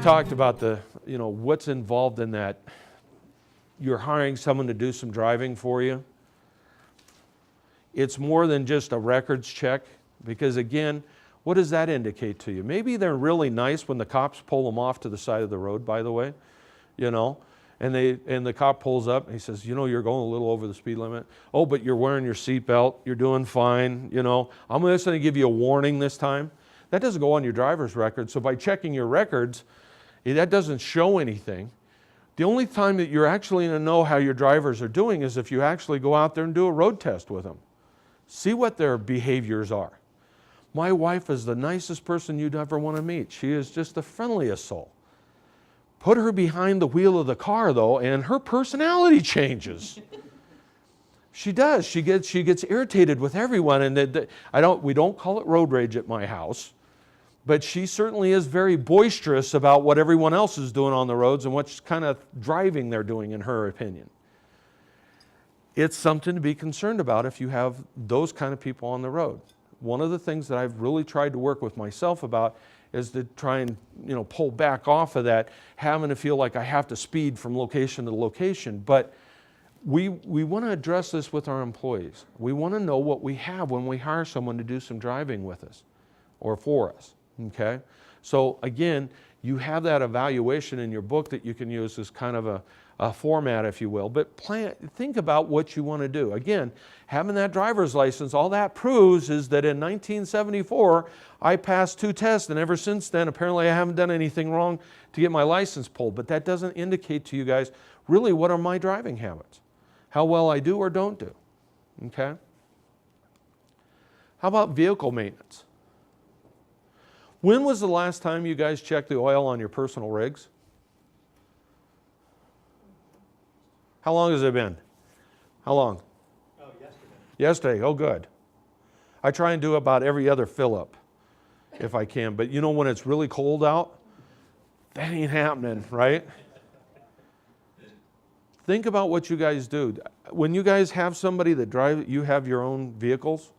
talked about what's involved in that. You're hiring someone to do some driving for you. It's more than just a records check, because again, what does that indicate to you? Maybe they're really nice when the cops pull them off to the side of the road, by the way, and the cop pulls up and he says, you're going a little over the speed limit. Oh, but you're wearing your seatbelt, you're doing fine, I'm just going to give you a warning this time. That doesn't go on your driver's record. So by checking your records, that doesn't show anything. The only time that you're actually going to know how your drivers are doing is if you actually go out there and do a road test with them. See what their behaviors are. My wife is the nicest person you'd ever want to meet. She is just the friendliest soul. Put her behind the wheel of the car, though, and her personality changes. She does. She gets irritated with everyone, and we don't call it road rage at my house. But she certainly is very boisterous about what everyone else is doing on the roads and what kind of driving they're doing, in her opinion. It's something to be concerned about if you have those kind of people on the road. One of the things that I've really tried to work with myself about is to try and pull back off of that, having to feel like I have to speed from location to location. But we want to address this with our employees. We want to know what we have when we hire someone to do some driving with us or for us. Okay, so again, you have that evaluation in your book that you can use as kind of a format, if you will, but think about what you want to do. Again, having that driver's license, all that proves is that in 1974, I passed 2 tests, and ever since then, apparently I haven't done anything wrong to get my license pulled, but that doesn't indicate to you guys really what are my driving habits, how well I do or don't do. Okay? How about vehicle maintenance? When was the last time you guys checked the oil on your personal rigs? How long has it been? How long? Oh, yesterday. Yesterday, oh good. I try and do about every other fill-up if I can, but when it's really cold out, that ain't happening, right? Think about what you guys do. When you guys have somebody that drives, you have your own vehicles,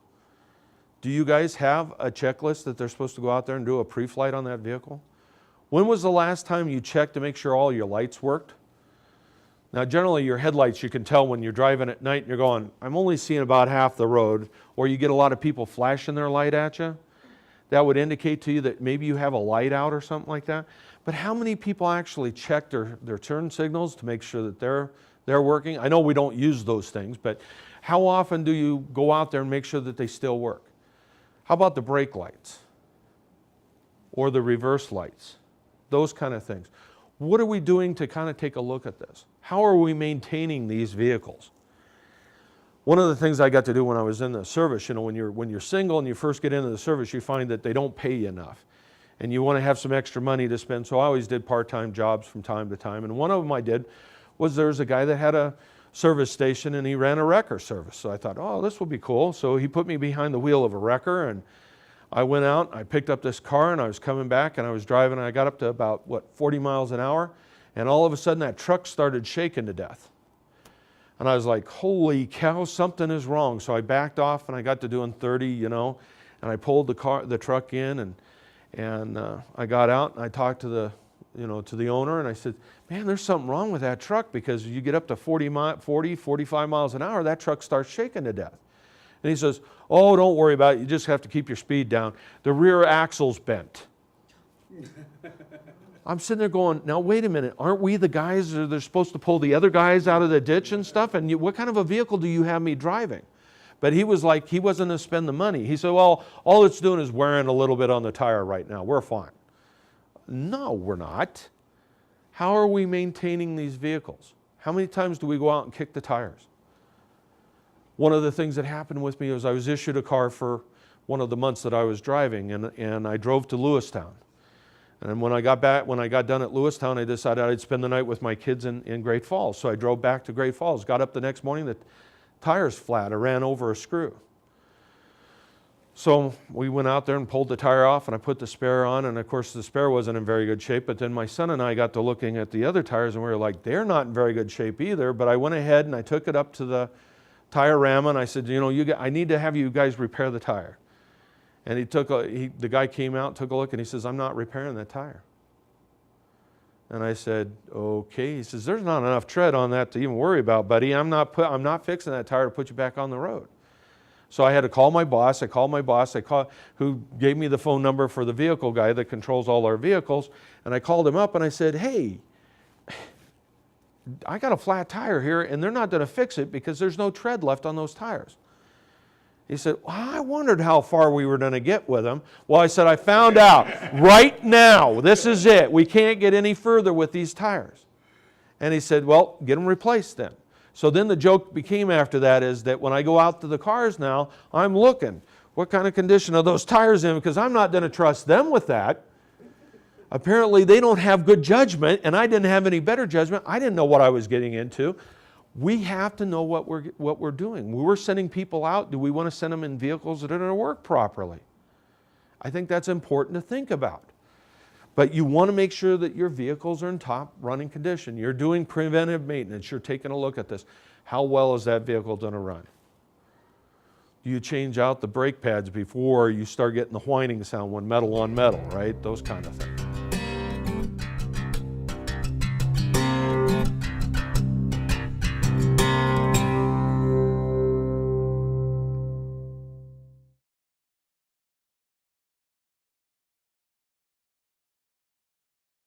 do you guys have a checklist that they're supposed to go out there and do a pre-flight on that vehicle? When was the last time you checked to make sure all your lights worked? Now, generally, your headlights, you can tell when you're driving at night and you're going, I'm only seeing about half the road, or you get a lot of people flashing their light at you. That would indicate to you that maybe you have a light out or something like that. But how many people actually check their turn signals to make sure that they're working? I know we don't use those things, but how often do you go out there and make sure that they still work? How about the brake lights or the reverse lights? Those kind of things. What are we doing to kind of take a look at this? How are we maintaining these vehicles? One of the things I got to do when I was in the service, when you're single and you first get into the service, you find that they don't pay you enough. And you want to have some extra money to spend, so I always did part-time jobs from time to time. And one of them I did was there was a guy that had a service station and he ran a wrecker service. So I thought, oh, this will be cool. So he put me behind the wheel of a wrecker, and I went out, I picked up this car, and I was coming back and I was driving, and I got up to about, 40 miles an hour, and all of a sudden that truck started shaking to death. And I was like, holy cow, something is wrong. So I backed off and I got to doing 30, and I pulled the truck in, and I got out and I talked to the owner, and I said, man, there's something wrong with that truck, because you get up to 45 miles an hour, that truck starts shaking to death. And he says, oh, don't worry about it. You just have to keep your speed down. The rear axle's bent. I'm sitting there going, now wait a minute, aren't we the guys that are supposed to pull the other guys out of the ditch and stuff? And what kind of a vehicle do you have me driving? But he was like, he wasn't going to spend the money. He said, well, all it's doing is wearing a little bit on the tire right now. We're fine. No, we're not. How are we maintaining these vehicles? How many times do we go out and kick the tires? One of the things that happened with me was I was issued a car for one of the months that I was driving, and I drove to Lewistown. And when I got done at Lewistown, I decided I'd spend the night with my kids in Great Falls. So I drove back to Great Falls, got up the next morning, the tire's flat. I ran over a screw. So we went out there and pulled the tire off, and I put the spare on, and of course the spare wasn't in very good shape. But then my son and I got to looking at the other tires, and we were like, they're not in very good shape either. But I went ahead and I took it up to the Tire-Rama, and I said, I need to have you guys repair the tire. And the guy came out, took a look, and he says, I'm not repairing that tire. And I said, okay. He says, there's not enough tread on that to even worry about, buddy. I'm not fixing that tire to put you back on the road. So I had to call my boss. Who gave me the phone number for the vehicle guy that controls all our vehicles. And I called him up and I said, hey, I got a flat tire here and they're not going to fix it because there's no tread left on those tires. He said, well, I wondered how far we were going to get with them. Well, I said, I found out right now. This is it. We can't get any further with these tires. And he said, well, get them replaced then. So then the joke became after that is that when I go out to the cars now, I'm looking, what kind of condition are those tires in? Because I'm not going to trust them with that. Apparently they don't have good judgment, and I didn't have any better judgment. I didn't know what I was getting into. We have to know what we're doing. When we're sending people out, do we want to send them in vehicles that are going to work properly? I think that's important to think about. But you want to make sure that your vehicles are in top running condition. You're doing preventive maintenance. You're taking a look at this. How well is that vehicle going to run? Do you change out the brake pads before you start getting the whining sound when metal on metal, right? Those kind of things.